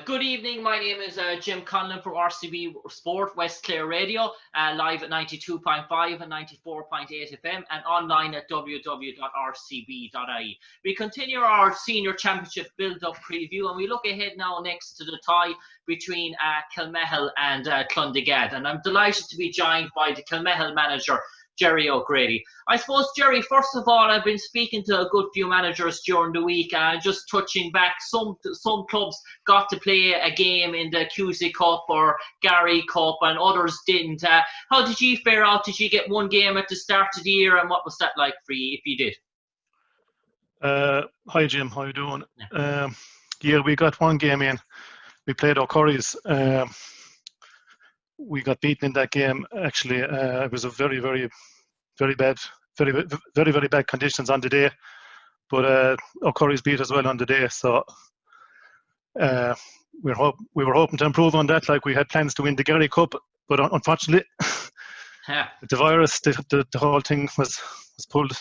Good evening. My name is Jim Conlan for RCB Sport, West Clare Radio, live at 92.5 and 94.8 FM and online at www.rcb.ie. We continue our Senior Championship build-up preview, and we look ahead now next to the tie between Kilmihil and Clondegad. And I'm delighted to be joined by the Kilmihil manager, Gerry O'Grady. I suppose, Gerry, first of all, I've been speaking to a good few managers during the week, just touching back. Some clubs got to play a game in the QC Cup or Gary Cup, and others didn't. How did you fare out? Did you get one game at the start of the year, and what was that like for you, if you did? Hi, Jim. How you doing? Yeah, we got one game in. We played O'Curry's. We got beaten in that game. Actually, it was a very bad conditions on the day. But O'Curry's beat us well on the day. So we were hoping to improve on that. Like, we had plans to win the Gerry Cup, but unfortunately, the virus, the whole thing was pulled.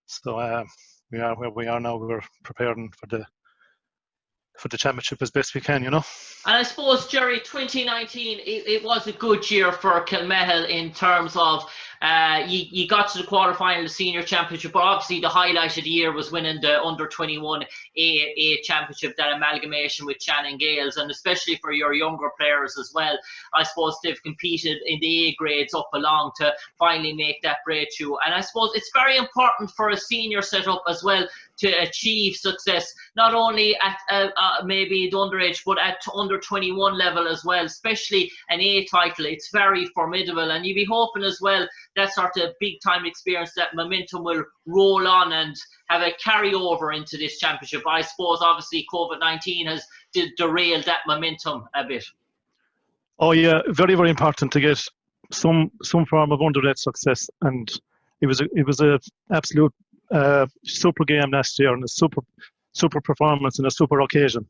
So we are where we are now. We're preparing for the championship as best we can, And I suppose, Gerry, 2019, it was a good year for Kilmihil in terms of you got to the quarterfinal of the Senior Championship, but obviously the highlight of the year was winning the Under-21 A Championship, that amalgamation with Shannon Gales, and especially for your younger players as well. I suppose they've competed in the A grades up along to finally make that breakthrough. And I suppose it's very important for a senior setup as well to achieve success, not only at maybe the underage, but at under-21 level as well, especially an A title. It's very formidable, and you'll be hoping as well that sort of big-time experience, that momentum will roll on and have a carryover into this championship. I suppose, obviously, COVID-19 has derailed that momentum a bit. Oh, yeah, very important to get some form of underage success, and it was a absolute super game last year, and a super performance and a super occasion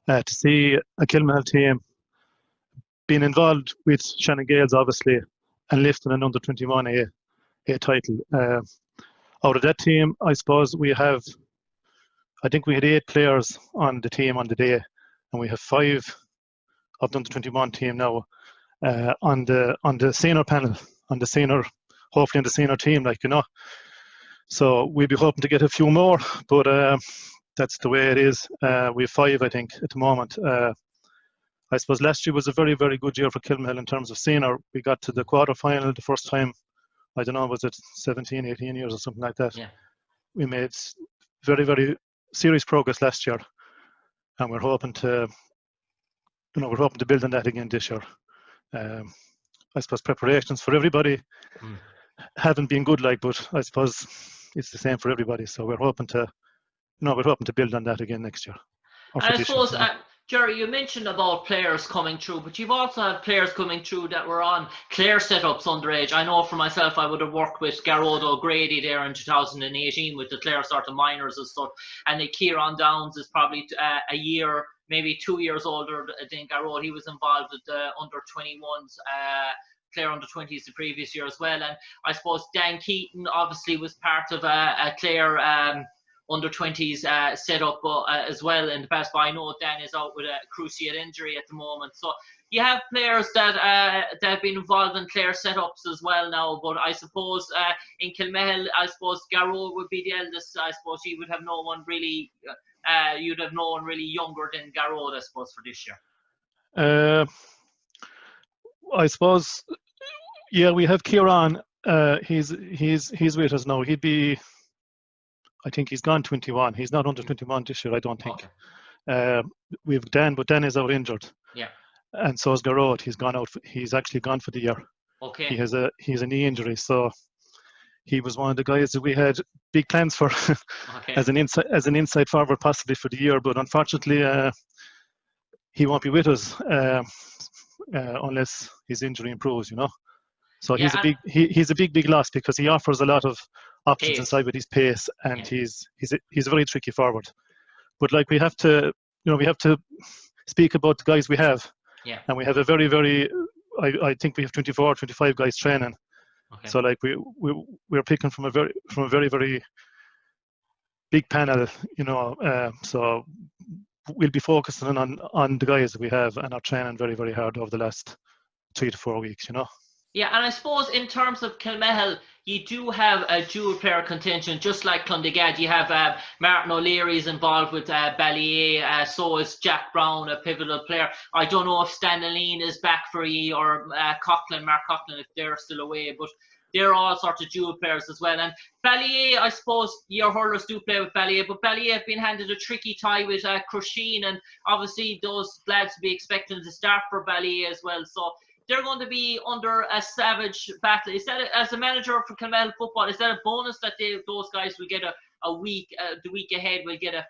to see a Kilmihil team being involved with Shannon Gales, obviously, and lifting an under-21 A title. Out of that team, I suppose I think we had 8 players on the team on the day, and we have 5 of the under-21 team now on the senior panel, hopefully on the senior team, So we'll be hoping to get a few more, but that's the way it is. We have 5, I think, at the moment. I suppose last year was a very good year for Kilmihil in terms of senior. We got to the quarter-final the first time, I don't know, was it 17, 18 years or something like that? Yeah. We made very serious progress last year, and we're hoping to build on that again this year. I suppose preparations for everybody haven't been good, but I suppose it's the same for everybody. So we're hoping to build on that again next year. And I suppose, Gerry, you mentioned about players coming through, but you've also had players coming through that were on Clare setups underage. I know for myself, I would have worked with Gerry O'Grady there in 2018 with the Clare sort of minors and stuff. And Kieran Downs is probably a year, maybe 2 years older than Gerry. He was involved with the under-21s. Clare under-20s the previous year as well. And I suppose Dan Keaton obviously was part of a Clare under-20s set up as well in the past, but I know Dan is out with a cruciate injury at the moment. So you have players that have been involved in Clare setups as well now, but I suppose in Kilmihil, I suppose Garrod would be the eldest. I suppose you would have no one really, you'd have no one really younger than Garrod, I suppose, for this year. I suppose, yeah, we have Kieran. He's with us now. I think he's gone 21. He's not under 21 this year, I don't think. Okay. We have Dan, but Dan is out injured. Yeah. And so is Garrod. He's gone out. He's actually gone for the year. Okay. He has a knee injury, so he was one of the guys that we had big plans for as an inside forward possibly for the year. But unfortunately, he won't be with us unless his injury improves. So he's a big loss, because he offers a lot of options inside with his pace, and he's a very tricky forward. But we have to speak about the guys we have. Yeah. And we have a very I think we have 24, 25 guys training. Okay. So we're picking from a very big panel, so we'll be focusing on the guys that we have and are training very, very hard over the last 3 to 4 weeks, you know. Yeah, and I suppose in terms of Kilmihil, you do have a dual player contingent, just like Clondegad. You have Martin O'Leary's involved with Ballyea, so is Jack Brown, a pivotal player. I don't know if Stanley is back for you, or Mark Coughlin, if they're still away, but they're all sorts of dual players as well. And Ballyea, I suppose your hurlers do play with Ballyea, but Ballyea have been handed a tricky tie with Crusheen, and obviously those lads will be expecting to start for Ballyea as well. So they're going to be under a savage battle. Is that, as a manager for Kilmihil football, is that a bonus that those guys will get a week, the week ahead will get a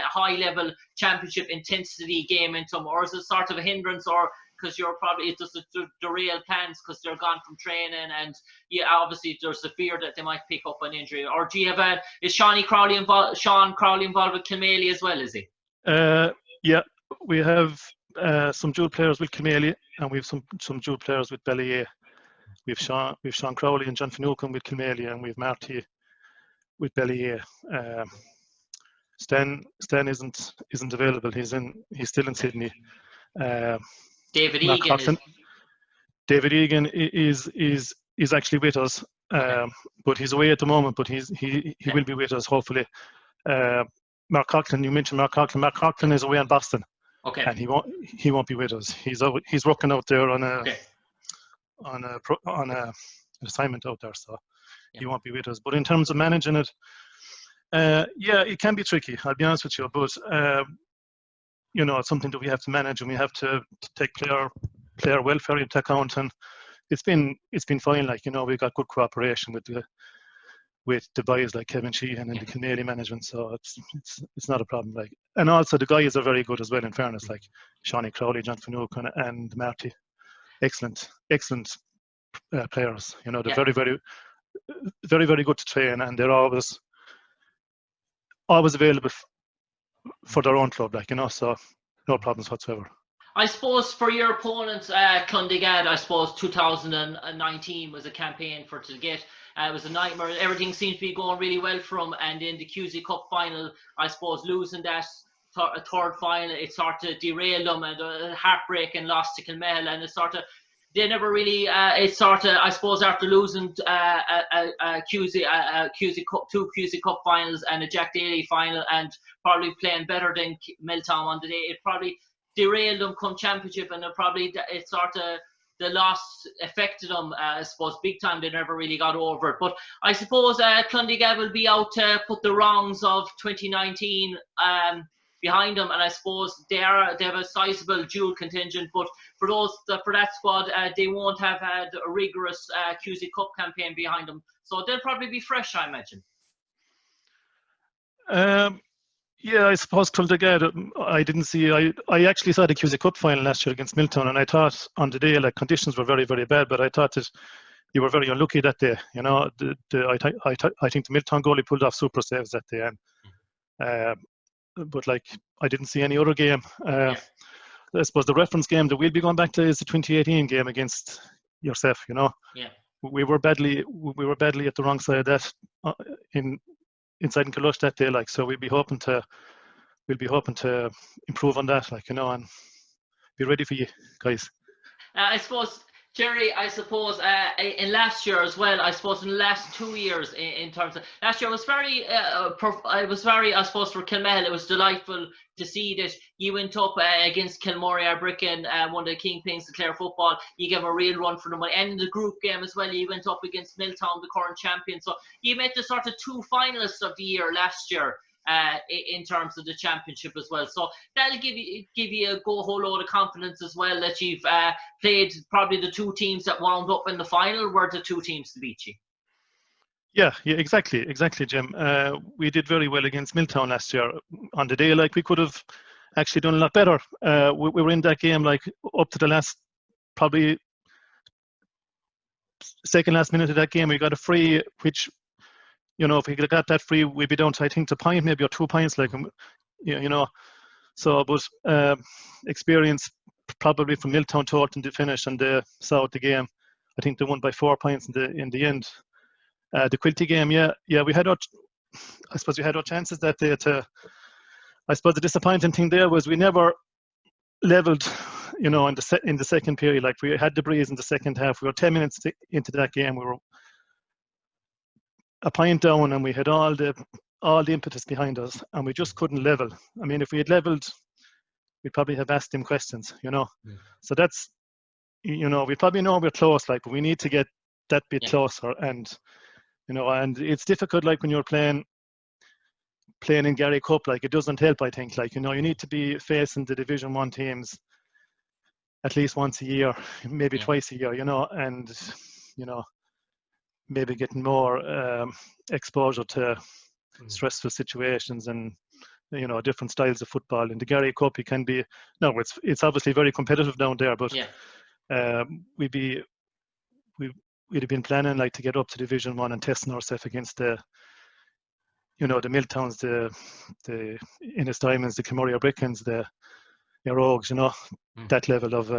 high-level championship intensity game into them, or is it sort of a hindrance, or because you're probably, it does derail plans because they're gone from training, and yeah, obviously there's the fear that they might pick up an injury? Or do you have is Sean Crowley involved with Kilmihil as well, is he? Yeah, we have some dual players with Kilmihil, and we have some dual players with Ballyea. We've Sean Crowley and John Finucane with Kilmihil, and we've Marty with Ballyea. Stan isn't available. He's still in Sydney. David Egan. David Egan is actually with us, but he's away at the moment. But he will be with us hopefully. Mark Coughlin, you mentioned Mark Coughlin. Mark Coughlin is away in Boston. Okay. And he won't be with us. He's working out there on a assignment out there, so he won't be with us. But in terms of managing it, yeah, it can be tricky. I'll be honest with you, but you know, it's something that we have to manage, and we have to take player welfare into account. And it's been fine. Like, you know, we got good cooperation with the guys like Kevin Sheehan and the Kilmihil management, so it's not a problem. Like, and also the guys are very good as well. In fairness, like Shawnee Crowley, John Finucane, and Marty, excellent players. You know, they're very, very, very, very good to train, and they're always available for their own club. Like, you know, so no problems whatsoever. I suppose for your opponents, Clondegad, I suppose 2019 was a campaign to get. It was a nightmare. Everything seemed to be going really well for them. And in the QC Cup final, I suppose losing that third final, it sort of derailed them, and a heartbreaking loss to Kilmihil. And it sort of, they never really, it sort of, I suppose after losing two QC Cup finals and a Jack Daly final, and probably playing better than Milltown on the day, it probably derailed them come championship, and it sort of, the loss affected them, I suppose, big time. They never really got over it. But I suppose Clondegad will be out to put the wrongs of 2019 behind them, and I suppose they have a sizable dual contingent. But for that squad, they won't have had a rigorous QC Cup campaign behind them, so they'll probably be fresh, I imagine. Yeah, I suppose Clondegad, I didn't see. I actually saw the QC Cup final last year against Milltown, and I thought on the day, like, conditions were very, very bad. But I thought that you were very unlucky that day. You know, I think the Milltown goalie pulled off super saves that day, and but like, I didn't see any other game. I suppose the reference game that we'll be going back to is the 2018 game against yourself. You know, we were badly at the wrong side of that inside in Killush that day, like, so we'll be hoping to improve on that, like, you know, and be ready for you guys. I suppose, Gerry, in last year as well, I suppose in the last 2 years, in terms of last year, was very, I suppose for Kilmihil, it was delightful to see that you went up against Kilmorey Arbricken, one of the kingpins of Clare football. You gave a real run for them, and in the group game as well, you went up against Milltown, the current champion. So you met the sort of two finalists of the year last year. In terms of the championship as well, so that'll give you a whole load of confidence as well that you've played probably the two teams that wound up in the final were the two teams to beat you. Yeah, exactly, Jim. We did very well against Milltown last year on the day. Like, we could have actually done a lot better. We were in that game like up to the last, probably second last minute of that game. We got a free, which, you know, if we got that free, we'd be down to, I think, to point maybe, or 2 points, like, you know. So, but experience probably from Milltown taught them to finish, and they saw out the game. I think they won by 4 points in the end. The Quilty game, we had our chances that day to I suppose the disappointing thing there was we never levelled, in the second period. Like, we had the breeze in the second half. We were 10 minutes into that game. We were a point down, and we had all the impetus behind us, and we just couldn't level. I mean, if we had levelled, we'd probably have asked him questions, So that's, we probably know we're close, like, but we need to get that bit closer. And, and it's difficult, like, when you're playing in Gary Cup, like, it doesn't help, I think. Like, you need to be facing the Division 1 teams at least once a year, maybe twice a year, and, maybe getting more exposure to stressful situations and, different styles of football. In the Gary Cup, it can be, it's obviously very competitive down there, but we'd have been planning, like, to get up to Division 1 and testing ourselves against the Milltowns, the Innis Diamonds, the Kilmihil Brickens, the Rogues, that level of,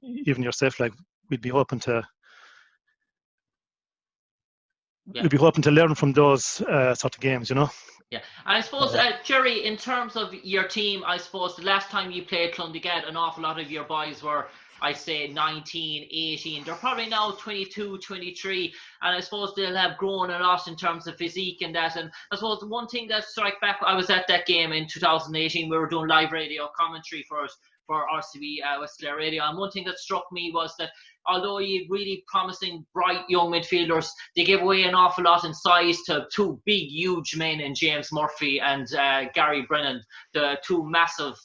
even yourself, like, we'd be hoping to learn from those sort of games, Yeah, and I suppose, Gerry, in terms of your team, I suppose the last time you played Clondegad, an awful lot of your boys were, I say, 19, 18. They're probably now 22, 23, and I suppose they'll have grown a lot in terms of physique and that. And I suppose the one thing that struck back, I was at that game in 2018. We were doing live radio commentary for RCB West Clare Radio, and one thing that struck me was that although you really promising, bright young midfielders, they gave away an awful lot in size to two big, huge men in James Murphy and Gary Brennan, the two massive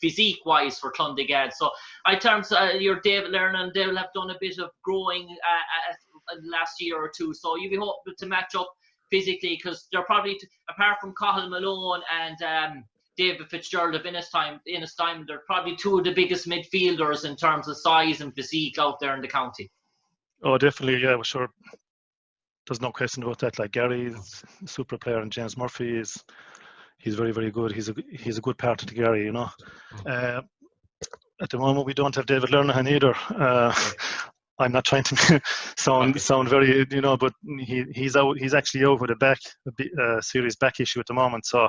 physique-wise for Clondegad. So in terms of your David Lernan, they will have done a bit of growing last year or two. So you'll be hoping to match up physically, because they're probably, apart from Cathal Malone and David Fitzgerald of Innis Diamond, they're probably two of the biggest midfielders in terms of size and physique out there in the county. Oh, definitely, yeah, well, sure. There's no question about that. Like, Gary's a super player, and James Murphy he's very, very good. He's a good part of the Gary, At the moment, we don't have David Lernahan either. I'm not trying to sound very, but he's out. He's actually out with a serious back issue at the moment. So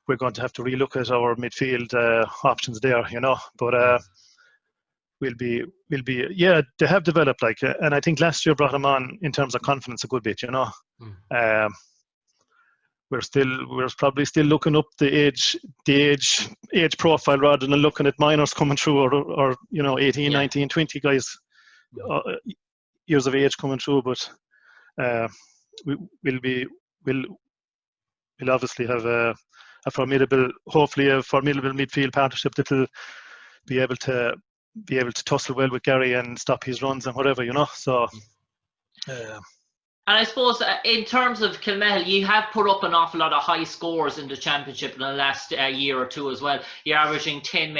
we're going to have to relook at our midfield options there, But we'll be, they have developed, like, and I think last year brought him on in terms of confidence a good bit, We're probably still looking up the age profile rather than looking at minors coming through or 18, 19, 20 guys years of age coming through. But we'll obviously have hopefully a formidable midfield partnership that will be able to tussle well with Gary and stop his runs and whatever, So. And I suppose in terms of Kilmihil, you have put up an awful lot of high scores in the championship in the last year or two as well. You're averaging 10,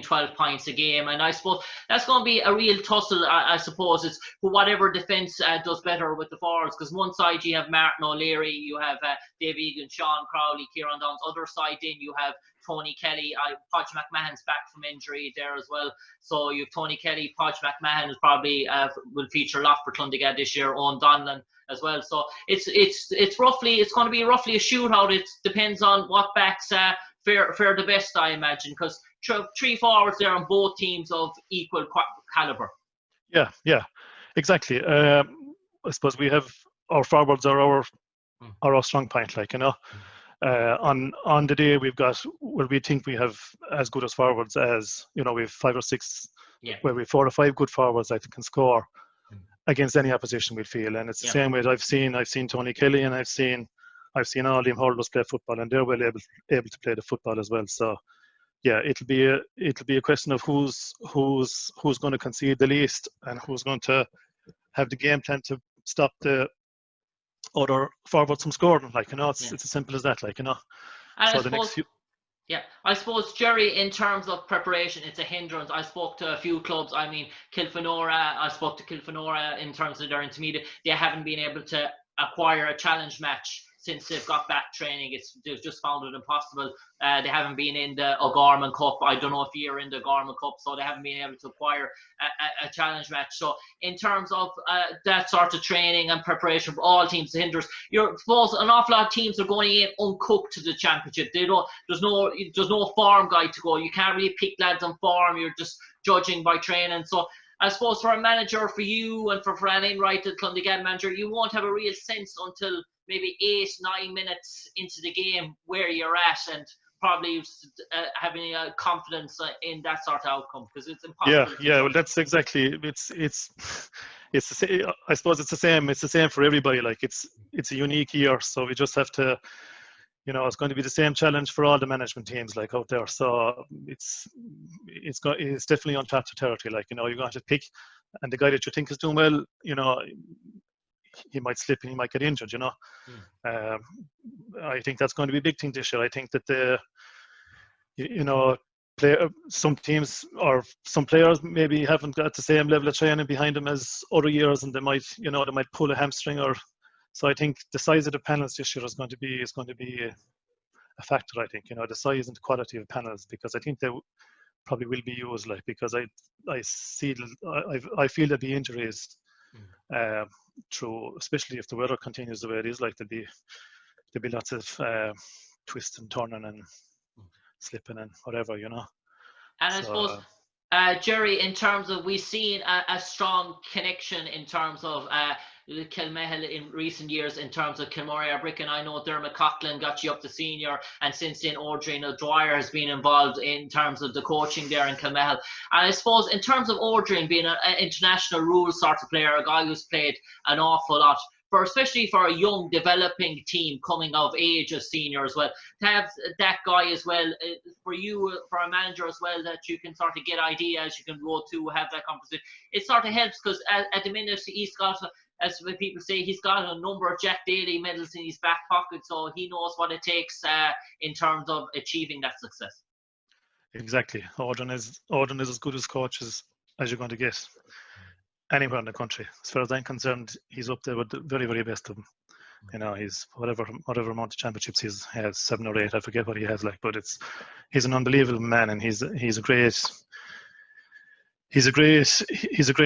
12 points a game. And I suppose that's going to be a real tussle, I suppose. It's for whatever defence does better with the forwards. Because one side you have Martin O'Leary, you have Dave Egan, Sean Crowley, Kieran Downs. Other side then you have Tony Kelly. Podge McMahon's back from injury there as well. So you have Tony Kelly, Podge McMahon is probably will feature a lot for Clondegad this year. Owen Donlan as well. So it's going to be roughly a shootout. It depends on what backs fare the best, I imagine, because three forwards there on both teams of equal caliber. Yeah, exactly. I suppose we have our forwards are our strong point, like, on the day we've got, well, we think we have as good as forwards as, we have 5 or 6, where we have 4 or 5 good forwards that can score against any opposition, we feel. And it's the same way that I've seen Tony Kelly, and I've seen all them holders play football, and they're well able to play the football as well. So yeah, it'll be a question of who's going to concede the least and who's going to have the game plan to stop the other forwards from scoring. Like, it's as simple as that. Like, And so I suppose, Gerry, in terms of preparation, it's a hindrance. I spoke to a few clubs. I mean, I spoke to Kilfenora in terms of their intermediate. They haven't been able to acquire a challenge match since they've got back training, they've just found it impossible. They haven't been in the O'Gorman Cup. I don't know if you're in the O'Gorman Cup, so they haven't been able to acquire a challenge match. So in terms of that sort of training and preparation for all teams, the hinders, I suppose an awful lot of teams are going in uncooked to the championship. There's no form guide to go. You can't really pick lads on form. You're just judging by training. So I suppose for a manager, for you and for Flan Enright, the Clondegad manager, you won't have a real sense until maybe 8-9 minutes into the game where you're at, and probably having a confidence in that sort of outcome, because it's impossible. Yeah. Well, that's exactly. It's the same. I suppose it's the same. It's the same for everybody. Like it's a unique year, so we just have to. It's going to be the same challenge for all the management teams like out there. So it's definitely uncharted territory. Like, you're going to have to pick, and the guy that you think is doing well, he might slip and he might get injured. I think that's going to be a big thing this year. I think that some teams or some players maybe haven't got the same level of training behind them as other years, and they might pull a hamstring or. So I think the size of the panels this year is going to be a factor. I think the size and the quality of panels, because I think they probably will be used. Like, because I feel there'll be injuries through, especially if the weather continues the way it is. Like there'll be lots of twisting and turning and slipping and whatever. And I suppose. Gerry, in terms of, we've seen a strong connection in terms of the Kilmihil in recent years, in terms of Kilmihil Bricken. I know Dermot Conlan got you up to senior, and since then Ordreen O'Dwyer has been involved in terms of the coaching there in Kilmihil. And I suppose in terms of Ordreen being an international rules sort of player, a guy who's played an awful lot, especially for a young developing team coming of age as senior as well, to have that guy as well, for you, for a manager as well, that you can sort of get ideas, you can go to have that conversation. It sort of helps, because at the minute he's got, as people say, he's got a number of Jack Daly medals in his back pocket, so he knows what it takes in terms of achieving that success. Exactly. Ordrin is as good as coach as you're going to get anywhere in the country. As far as I'm concerned, he's up there with the very, very best of them. He's whatever amount of championships he has, 7 or 8, I forget what he has, like, but he's an unbelievable man, and he's a great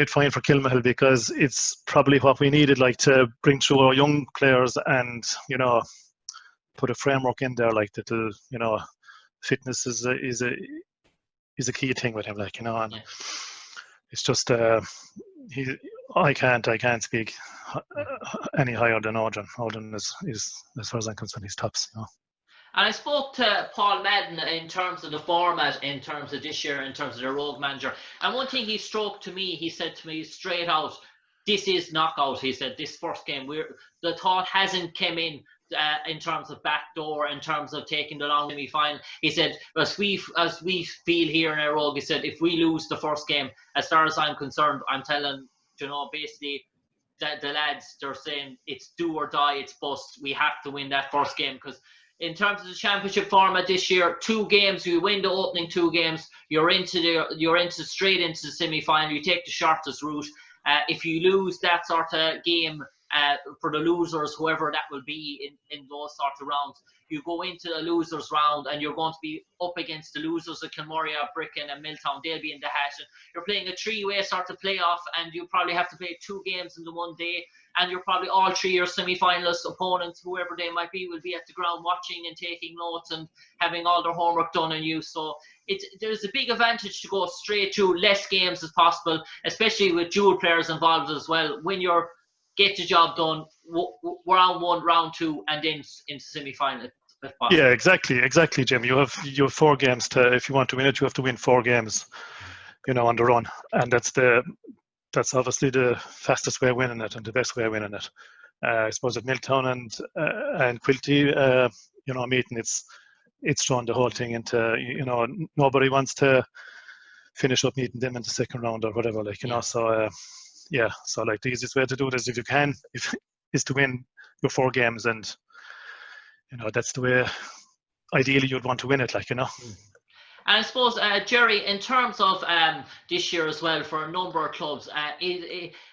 find for Kilmihil, because it's probably what we needed, like, to bring through our young players and put a framework in there, like, that'll, fitness is a key thing with him, like, and it's just I can't speak any higher than Ordrin. Ordrin is, as far as I'm concerned, he's tops. And I spoke to Paul Madden in terms of the format, in terms of this year, in terms of the Rogue manager. And one thing he stroked to me, he said to me straight out, this is knockout. He said, this first game, the thought hasn't come in terms of backdoor, in terms of taking the long semi-final. He said, as we feel here in Rogue, he said, if we lose the first game, as far as I'm concerned, I'm telling, basically, that the lads, they're saying it's do or die, it's bust. We have to win that first game, because in terms of the championship format this year, 2 games, you win the opening 2 games, you're straight into the semi-final. You take the shortest route. If you lose that sort of game, for the losers, whoever that will be in those sorts of rounds, you go into the losers round, and you're going to be up against the losers of Kilmihil, Bricken and Milltown. They'll be in the hat, and you're playing a 3-way sort of playoff, and you probably have to play 2 games in the one day, and you're probably all 3 your semi-finalist opponents, whoever they might be, will be at the ground watching and taking notes and having all their homework done on you. So there's a big advantage to go straight through less games as possible, especially with dual players involved as well. When you're get the job done, round 1, round 2, and then into semi-final. Yeah, exactly, Jim. You have 4 games if you want to win it, you have to win 4 games, on the run, and that's obviously the fastest way of winning it and the best way of winning it. I suppose at Milltown and Quilty, meeting, it's thrown the whole thing into, nobody wants to finish up meeting them in the second round or whatever, like, so. So like the easiest way to do this, if you can, is to win your 4 games, and that's the way ideally you'd want to win it, like, And I suppose, Gerry, in terms of this year as well, for a number of clubs,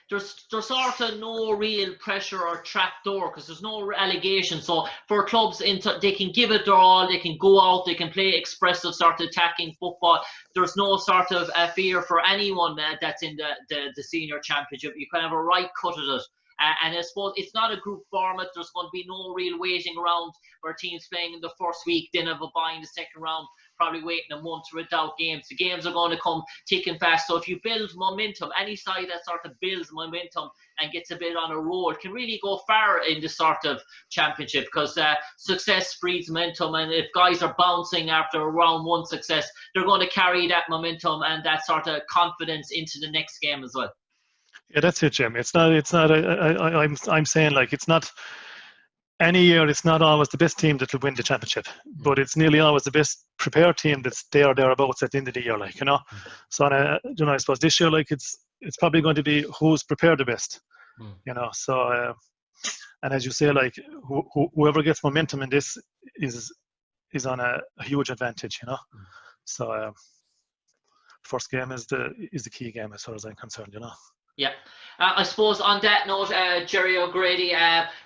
there's sort of no real pressure or trapdoor because there's no allegation. So for clubs, they can give it their all, they can go out, they can play expressive sort of attacking football. There's no sort of fear for anyone that's in the senior championship. You can have a right cut at it. And I suppose it's not a group format. There's going to be no real waiting around where teams playing in the first week, then have a bye in the second round, probably waiting a month without games. The games are going to come thick and fast. So if you build momentum, any side that sort of builds momentum and gets a bit on a roll can really go far in this sort of championship, because success breeds momentum. And if guys are bouncing after a round one success, they're going to carry that momentum and that sort of confidence into the next game as well. Yeah, that's it, Jim. It's not. I'm saying, like, it's not any year. It's not always the best team that will win the championship, but it's nearly always the best prepared team that's there or thereabouts at the end of the year. Like, you know. So, I suppose this year, like, it's probably going to be who's prepared the best. You know. So, and as you say, like, whoever gets momentum in this is on a huge advantage. You know. So, first game is the key game as far as I'm concerned. You know. Yeah. I suppose on that note, Gerry O'Grady,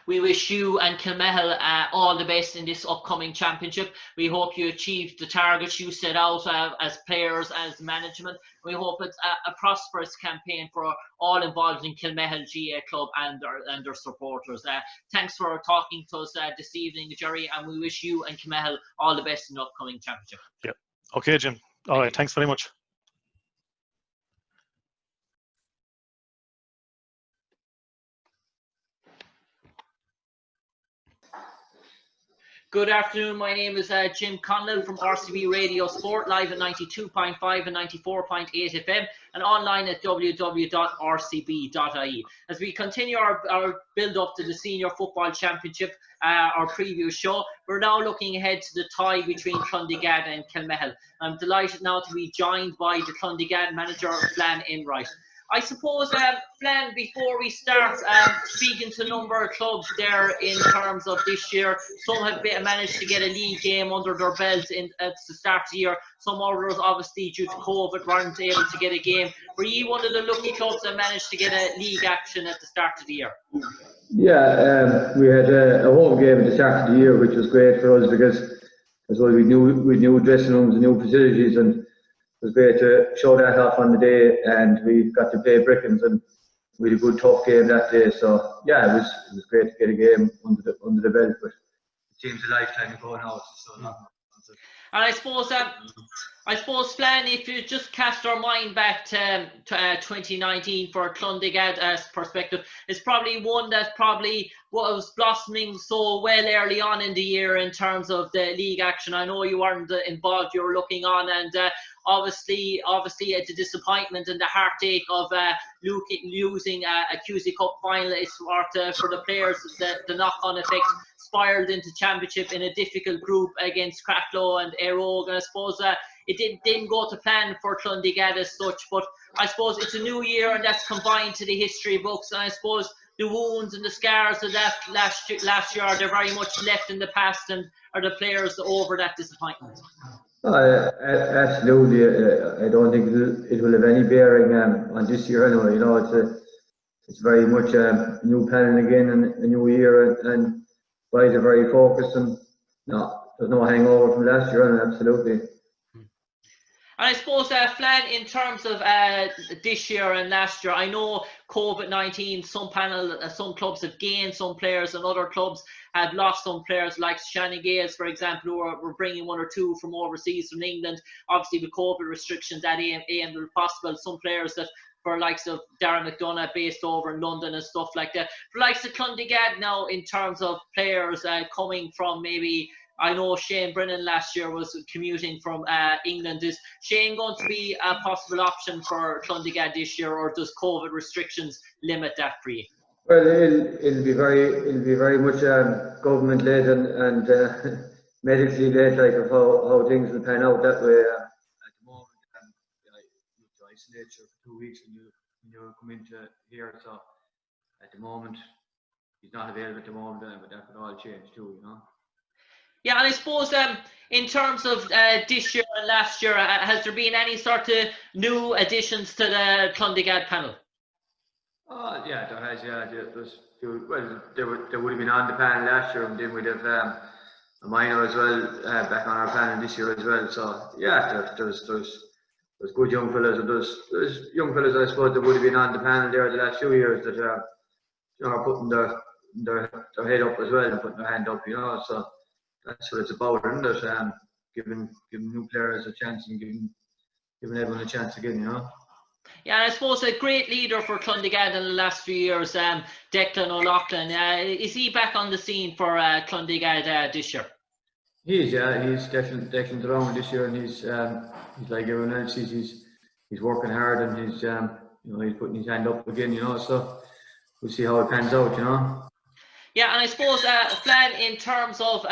we wish you and Kilmihil all the best in this upcoming championship. We hope you achieve the targets you set out as players, as management. We hope it's a prosperous campaign for all involved in Kilmihil GA Club and their supporters. Thanks for talking to us this evening, Gerry, and we wish you and Kilmihil all the best in the upcoming championship. Yeah. Okay, Jim. All right. Thanks very much. Good afternoon. My name is Jim Conlan from RCB Radio Sport, live at 92.5 and 94.8 FM and online at www.rcb.ie. As we continue our build-up to the Senior Football Championship, our preview show, we're now looking ahead to the tie between Clondegad and Kilmihil. I'm delighted now to be joined by the Clondegad manager, Flan Enright. I suppose, Flan, before we start speaking to a number of clubs there in terms of this year, some have managed to get a league game under their belt at the start of the year. Some others, obviously, due to COVID, weren't able to get a game. Were you one of the lucky clubs that managed to get a league action at the start of the year? Yeah, we had a home game at the start of the year, which was great for us because as well we knew dressing rooms and new facilities, and it was great to show that off on the day, and we got to play Brickens, and we had a good tough game that day. So yeah, it was great to get a game under the belt, but it seems a lifetime ago now. So and I suppose, Flan, if you just cast our mind back to 2019 for Clondegad perspective, it's probably one that probably was blossoming so well early on in the year in terms of the league action. I know you weren't involved, you were looking on, and obviously at the disappointment and the heartache of losing a QC Cup final for the players, the knock-on effect spiraled into championship in a difficult group against Cracklow and Aerogue, and I suppose it didn't go to plan for Clondegad as such, but I suppose it's a new year and that's combined to the history books, and I suppose the wounds and the scars of that last year, they're very much left in the past, and are the players over that disappointment? Absolutely. I don't think it will have any bearing on this year anyway. You know, it's very much new planning again and a new year, and guys are very focused, and there's no hangover from last year, and absolutely. And I suppose, Flan, in terms of this year and last year, I know COVID-19, some clubs have gained some players and other clubs have lost some players, like Shannon Gales, for example, who were bringing one or two from overseas from England. Obviously, with COVID restrictions, that ain't possible. Some players that, for likes of Darren McDonough, based over in London and stuff like that. For likes of Clondegad now, in terms of players coming from maybe, I know Shane Brennan last year was commuting from England. Is Shane going to be a possible option for Clondegad this year, or does COVID restrictions limit that for you? Well, it'll be very much government led and medically led, like of how things will pan out that way. At the moment, you have to isolate you for 2 weeks when you come into here. So at the moment, he's not available at the moment, but that could all change too, you know. Yeah, and I suppose in terms of this year and last year, has there been any sort of new additions to the Clondegad panel? Oh, yeah, there has, yeah. They would have been on the panel last year, and then we'd have a minor as well back on our panel this year as well. So, yeah, there's good young fellas, and there's young fellas, I suppose, that would have been on the panel there the last few years that are putting their head up as well and putting their hand up, So that's what it's about, isn't it? Giving new players a chance and giving everyone a chance again, Yeah, and I suppose a great leader for Clondegad in the last few years, Declan O'Loughlin. Is he back on the scene for Clondegad this year? He's Declan's around this year, and he's like everyone else. He's working hard, and he's he's putting his hand up again, So we'll see how it pans out, Yeah, and I suppose Flan, in terms of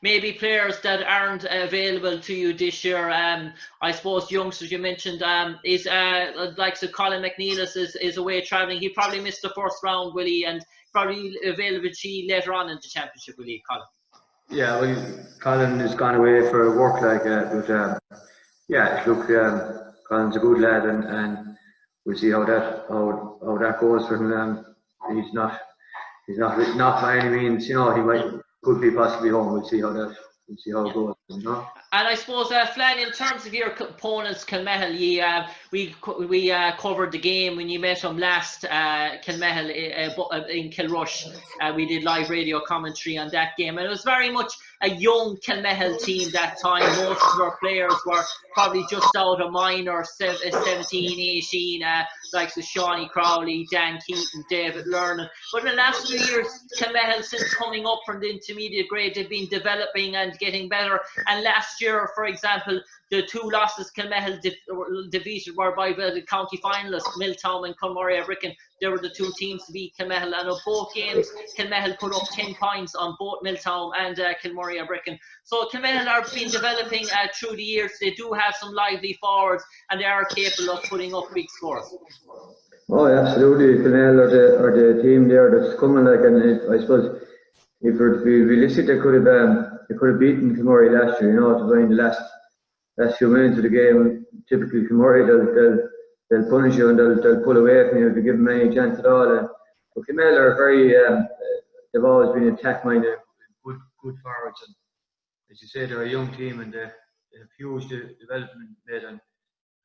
maybe players that aren't available to you this year, I suppose youngsters you mentioned is like so Colin McNeilis is away travelling. He probably missed the first round, will he? And probably availability later on in the championship, will he, Colin? Yeah, well, Colin has gone away for work, but yeah, look, Colin's a good lad, and we'll see how that goes for him. He's not by any means, he could be possibly home. We'll see how it goes, And I suppose, Flan, in terms of your opponents, Kilmihil, we covered the game when you met them last, Kilmihil in Kilrush. We did live radio commentary on that game, and it was very much a young Kilmihil team that time. Most of our players were probably just out of minor, 17, 18, like so Shawnee Crowley, Dan Keaton, David Lernan. But in the last few years, Kilmihil, since coming up from the intermediate grade, they've been developing and getting better. And last year, for example, the two losses Kilmihil defeated were by the county finalists, Milltown and Kilmihil. They were the two teams to beat Kilmihil, and of both games, Kilmihil put up 10 points on both Milltown and Kilmihil. So Kilmihil have been developing through the years. They do have some lively forwards, and they are capable of putting up big scores. Oh, absolutely. Kilmihil are the team there that's coming, and I suppose if we're to be realistic, they could have beaten Kilmihil last year. It was only the last few minutes of the game. Typically, Kilmihil, they'll punish you and they'll pull away from you if you give them any chance at all. But Kilmihil are very, they've always been attack-minded, good forwards. And as you say, they're a young team, and they have huge development made. And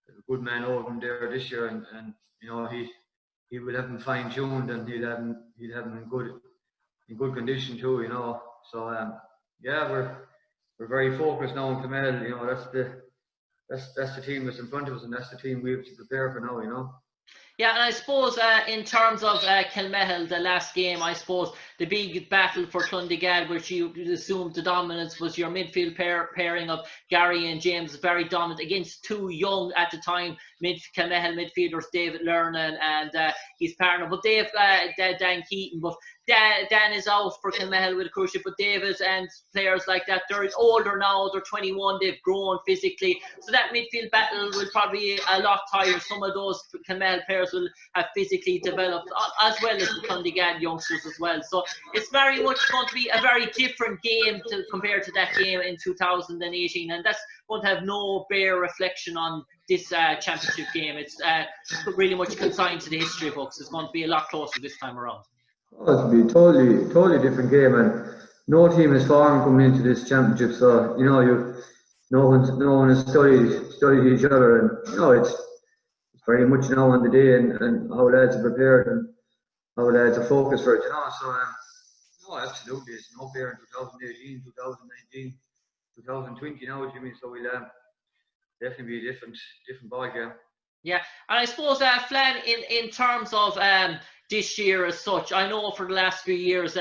there's a good man over them there this year, and he will have them fine-tuned, and he'll have them in good condition too. So yeah, we're very focused now on Kilmihil. That's the team that's in front of us, and that's the team we have to prepare for now, Yeah, and I suppose in terms of Kilmihil, the last game, I suppose the big battle for Clondegad, which you assumed the dominance, was your midfield pairing of Gary and James, very dominant against two young at the time Kilmihil midfielders, David Lernan and his partner. But Dave, Dan Keaton, but Dan is out for Kilmihil with a cruciate, but David and players like that, they're older now, they're 21, they've grown physically. So that midfield battle will probably be a lot tighter. Some of those Kilmihil players will have physically developed, as well as the Clondegad youngsters as well. So it's very much going to be a very different game compared to that game in 2018, and that's going to have no bare reflection on this championship game. It's really much consigned to the history books. It's going to be a lot closer this time around. Oh, it'll be a totally different game, and no team is form coming into this championship. So no one has studied each other, and it's very much now on the day and how lads are prepared and how lads are focused for it. So no, absolutely, it's no fair in 2018, 2019, 2020 now, Jimmy. So we'll definitely be a different ball game. Yeah, and I suppose Flan, in terms of this year as such, I know for the last few years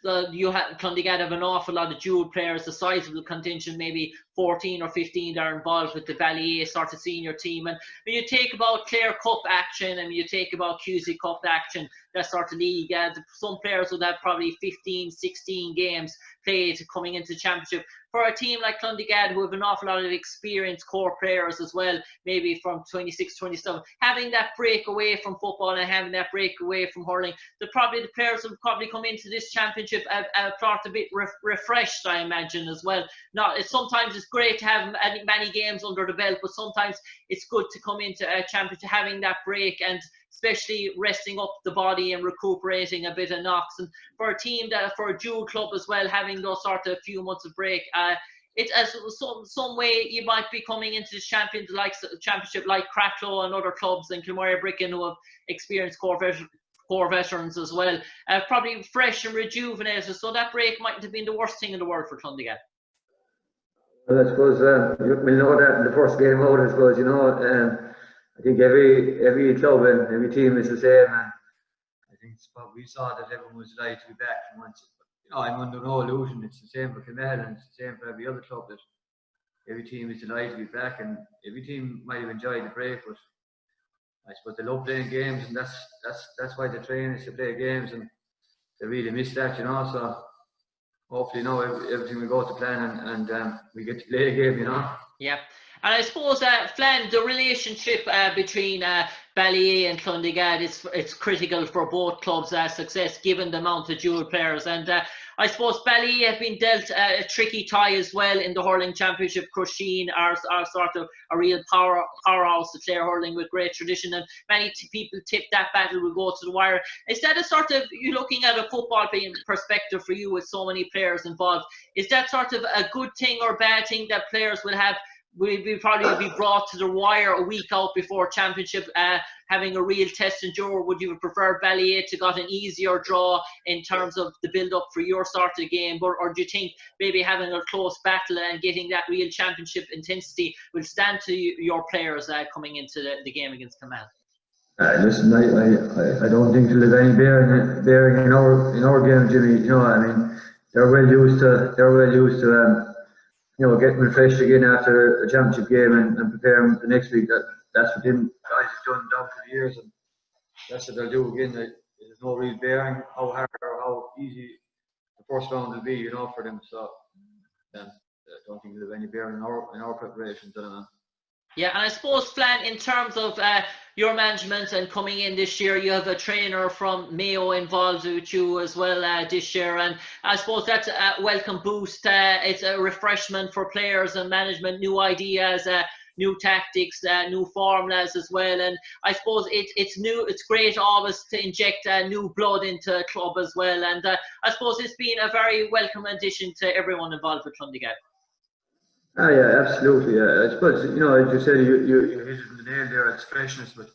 Clondegad have an awful lot of dual players, the sizable contingent, maybe 14 or 15 that are involved with the Ballyea sort of senior team. And when you take about Clare Cup action and you take about QC Cup action, that sort of league, some players would have probably 15, 16 games played coming into the championship. For a team like Clondegad, who have an awful lot of experienced core players as well, maybe from 26, 27, having that break away from football and having that break away from hurling, the players will probably come into this championship a bit refreshed, I imagine, as well. Sometimes it's great to have many games under the belt, but sometimes it's good to come into a championship having that break and especially resting up the body and recuperating a bit of knocks. And for a team for a dual club as well, having those sort of few months of break, it as some way you might be coming into this championship like Cracklow and other clubs and Kilmihil Bricken who have experienced core veterans as well, probably fresh and rejuvenated. So that break mightn't have been the worst thing in the world for Clondegad. Well, I suppose we'll know that in the first game out, I suppose, you know. I think every club and every team is the same, and I think we saw that everyone was delighted to be back from once. You know, I'm under no illusion it's the same for Kilmihil and it's the same for every other club, that every team is delighted to be back, and every team might have enjoyed the break, but I suppose they love playing games, and that's why they train, is to play games, and they really miss that, you know. So hopefully now everything will go to plan and we get to play a game, you know. Yeah. And I suppose, Flan, the relationship between Ballyea and Clondegad, it's critical for both clubs' success, given the amount of dual players. And I suppose Ballyea have been dealt a tricky tie as well in the hurling championship. Crusheen are sort of a real powerhouse of Clare hurling with great tradition, and many people tip that battle will go to the wire. Is that a sort of, you looking at a football perspective for you with so many players involved, is that sort of a good thing or bad thing that players will probably be brought to the wire a week out before championship, having a real test and draw? Would you prefer Ballyea to got an easier draw in terms of the build-up for your sort of game, or do you think maybe having a close battle and getting that real championship intensity will stand to your players coming into the game against Conlan? Listen, I don't think it'll have any bearing in our game, Jimmy. You know, I mean, they're well used to you know, getting refreshed again after a championship game and preparing the next week. That's what them guys have done down through the years, and that's what they'll do again. There's no real bearing how hard or how easy the first round will be, you know, for them. So I don't think it'll have any bearing in our preparations. Yeah, and I suppose, Flan, in terms of your management and coming in this year, you have a trainer from Mayo involved with you as well this year, and I suppose that's a welcome boost. It's a refreshment for players and management, new ideas, new tactics, new formulas as well. And I suppose it's new. It's great always to inject new blood into a club as well. And I suppose it's been a very welcome addition to everyone involved with Clondegad. Yeah, absolutely. Yeah. I suppose, you know, as you said, you hit it in the nail there, it's freshness, but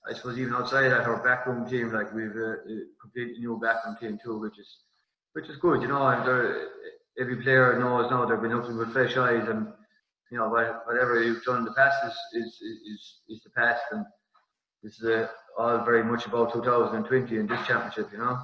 I suppose even outside that, our backroom team, like we've a completely new backroom team too, which is good, you know. And every player knows now they've been looking with fresh eyes, and you know, whatever you've done in the past is the past, and this is all very much about 2020 and this championship, you know.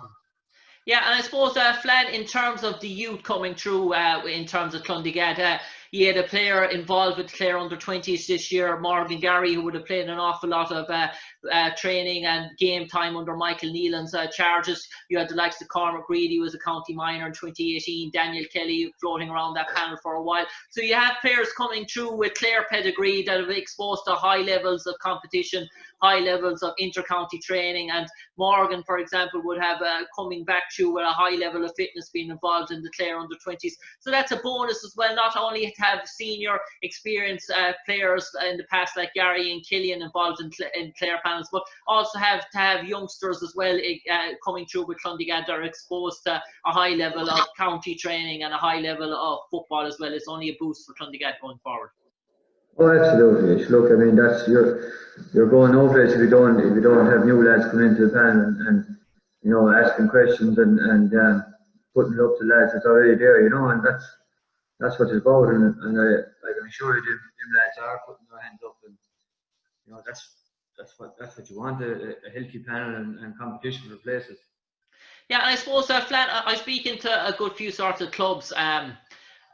Yeah, and I suppose, Flan, in terms of the youth coming through, in terms of Clondegad, you had a player involved with Clare under-20s this year, Morgan Garry, who would have played an awful lot of training and game time under Michael Nealon's charges. You had the likes of Cormac Reedy, who was a county minor in 2018, Daniel Kelly floating around that panel for a while. So you have players coming through with Clare pedigree that have exposed to high levels of competition, high levels of inter-county training, and Morgan, for example, would have coming back through with a high level of fitness being involved in the Clare under-20s. So that's a bonus as well, not only to have senior experienced players in the past like Gary and Killian involved in Clare panels, but also to have youngsters as well coming through with Clondegad that are exposed to a high level of county training and a high level of football as well. It's only a boost for Clondegad going forward. Oh, absolutely. Look, I mean, that's you're going no place if you don't have new lads come into the panel and you know, asking questions and putting it up to lads that's already there, you know, and that's what it's about, and I can assure you them lads are putting their hands up, and you know, that's what you want, a healthy panel and competition for places. Yeah, and I suppose, Flan, I'm speaking to a good few sorts of clubs.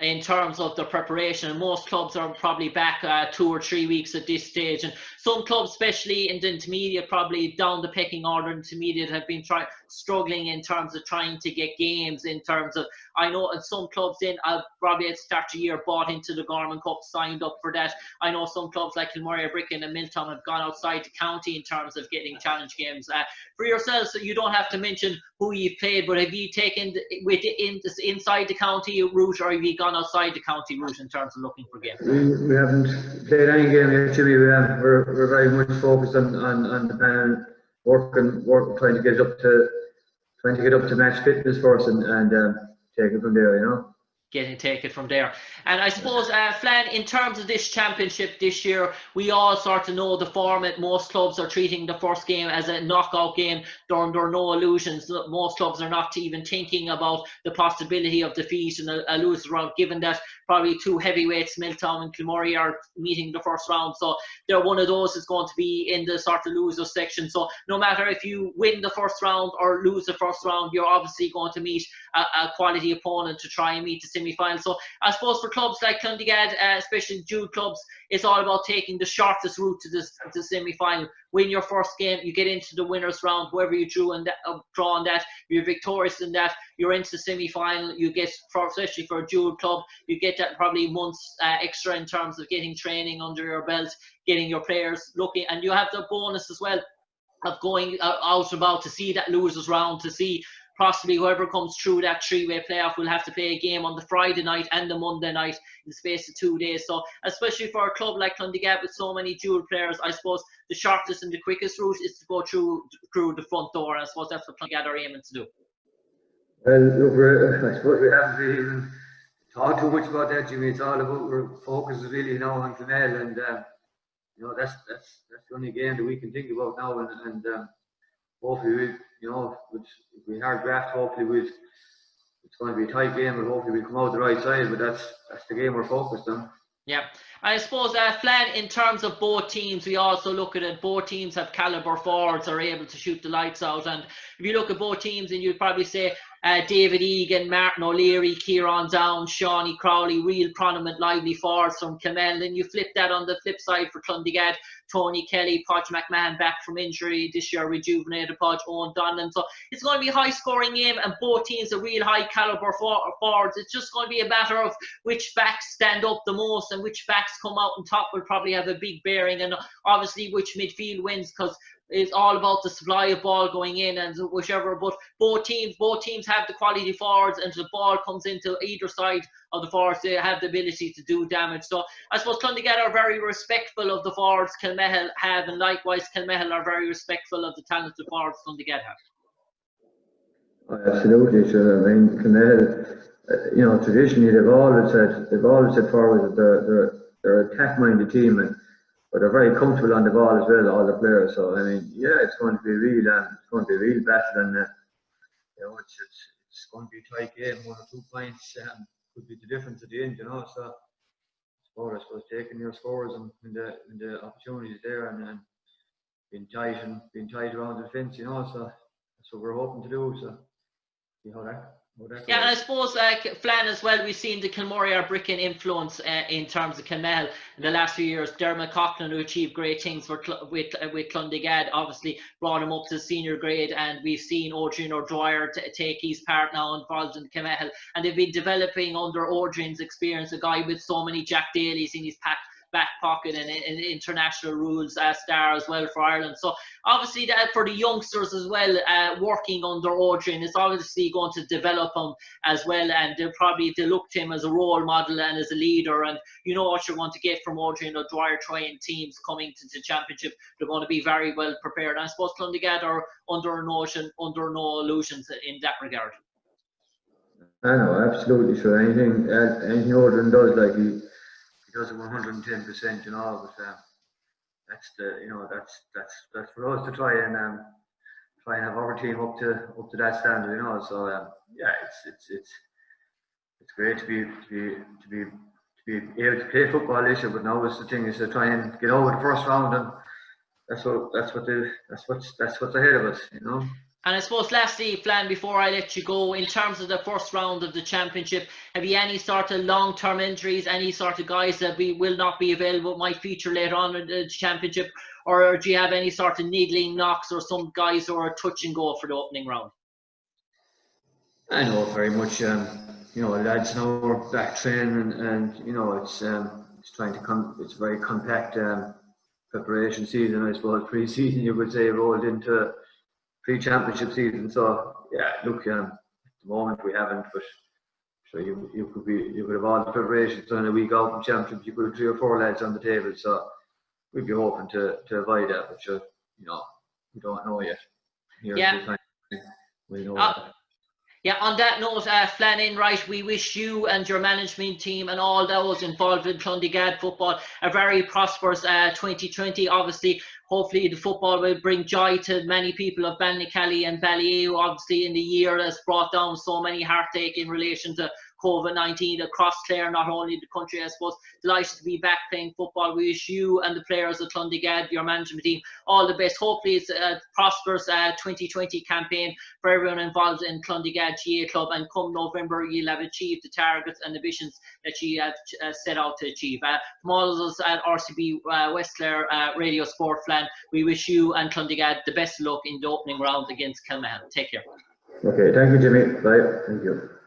in terms of the preparation, and most clubs are probably back 2 or 3 weeks at this stage, and some clubs, especially in the intermediate, probably down the pecking order intermediate, have been struggling in terms of trying to get games. In terms of, I know in some clubs probably at the start of the year bought into the Garmin Cup, signed up for that. I know some clubs like Kilmihil, Bricken and Milltown have gone outside the county in terms of getting challenge games. For yourselves, you don't have to mention who you've played, but have you taken inside the county route, or have you gone outside the county route in terms of looking for games? We haven't played any game yet, Jimmy. We're very much focused on the plan, working, trying to get up to match fitness first, and take it from there, you know. Take it from there. And I suppose, Flan, in terms of this championship this year, we all sort of know the format. Most clubs are treating the first game as a knockout game. There are no illusions. Most clubs are not even thinking about the possibility of defeat in a loser round, given that probably two heavyweights, Milltown and Kilmihil, are meeting the first round. So they're one of those is going to be in the sort of loser section. So no matter if you win the first round or lose the first round, you're obviously going to meet a quality opponent to try and meet the semi-final. So I suppose for clubs like Clondegad, especially Jude clubs, it's all about taking the shortest route to the semi-final. Win your first game, you get into the winners round. Whoever you draw on that, you're victorious in that, you're into the semi-final. You get, especially for a Jude club, you get that probably months extra in terms of getting training under your belt, getting your players looking, and you have the bonus as well of going out about to see that losers round, to see possibly whoever comes through that three-way playoff will have to play a game on the Friday night and the Monday night in the space of 2 days. So especially for a club like Clondegad with so many dual players, I suppose the shortest and the quickest route is to go through the front door, and I suppose that's what Clondegad are aiming to do. Well, look, I suppose we haven't really even talked too much about that, Jimmy. It's all about, our focus is really now on Kilmihil, and you know, that's the only game that we can think about now, and hopefully we, you know, if we hard graft, hopefully it's going to be a tight game, but hopefully we'll come out the right side. But that's the game we're focused on. Yeah, I suppose, Flan, in terms of both teams, we also look at it. Both teams have caliber forwards, are able to shoot the lights out. And if you look at both teams, and you'd probably say David Egan, Martin O'Leary, Kieran Down, Shawnee Crowley, real prominent, lively forwards from Kilmihil. Then you flip that on the flip side for Clondegad, Tony Kelly, Podge McMahon back from injury this year, rejuvenated Podge, Owen Donlan. So it's going to be a high scoring game, and both teams are real high caliber forwards. It's just going to be a matter of which backs stand up the most and which backs come out on top will probably have a big bearing, and obviously which midfield wins, because it's all about the supply of ball going in and whichever. But both teams have the quality forwards, and the ball comes into either side of the forwards, they have the ability to do damage. So I suppose Clondegad are very respectful of the forwards Kilmihil have, and likewise Kilmihil are very respectful of the talented forwards Clondegad have. Oh, absolutely, sure. I mean, Kilmihil, you know, traditionally they've always said forwards that they're a attack-minded team, but they're very comfortable on the ball as well, all the players. So I mean, yeah, it's going to be a real battle, and you know, it's going to be a tight game. 1 or 2 points could be the difference at the end, you know. So I suppose taking your scores and the opportunities there, and being tight around the fence, you know. So that's what we're hoping to do. So see how that goes. Yeah, and I suppose Flan as well, we've seen the Kilmihil Bricken influence in terms of Kilmihil in the last few years. Dermot Coughlin, who achieved great things with Clondegad, obviously brought him up to the senior grade, and we've seen Adrian O'Dwyer take his part now involved in Kilmihil, and they've been developing under Adrian's experience, a guy with so many Jack Daly's in his back pocket, and an international rules star as well for Ireland. So obviously that for the youngsters as well, working under Adrian is obviously going to develop them as well, and they'll look to him as a role model and as a leader, and you know what you're going to get from Adrian O'Dwyer trained teams coming to the championship. They're going to be very well prepared, and I suppose Clondegad are under no illusions in that regard. I know, absolutely. So anything Adrian does, like he does it 110%, you know. But that's for us to try and have our team up to that standard, you know. So yeah, it's great to be able to play football this year. But now the thing is to try and get over the first round, and that's what's ahead of us, you know. And I suppose lastly, Flan, before I let you go, in terms of the first round of the championship, have you any sort of long-term injuries, any sort of guys that will not be available, might feature later on in the championship, or do you have any sort of niggling knocks or some guys who are touch and go for the opening round? I know very much. Lads now are back training, and it's trying to it's very compact preparation season. I suppose pre-season you would say rolled into pre-championship season. So yeah, look, at the moment we haven't, but sure you could have all the preparations done a week out from championship. You could have 3 or 4 lads on the table. So we'd be hoping to avoid that, but sure, we don't know yet. We know that. Yeah, on that note, Flan Enright, we wish you and your management team and all those involved in Clondegad football a very prosperous 2020. Obviously, hopefully the football will bring joy to many people of Ballycally and Ballyew, obviously in the year that's brought down so many heartache in relation to COVID-19 across Clare, not only the country. I suppose delighted to be back playing football. We wish you and the players of Clondegad, your management team, all the best. Hopefully it's a prosperous 2020 campaign for everyone involved in Clondegad GA Club, and come November you'll have achieved the targets and ambitions that you have set out to achieve. From all of us at RCB West Clare Radio Sport, Flan, we wish you and Clondegad the best of luck in the opening round against Kilmihil. Take care. Okay, thank you, Jimmy. Bye. Thank you.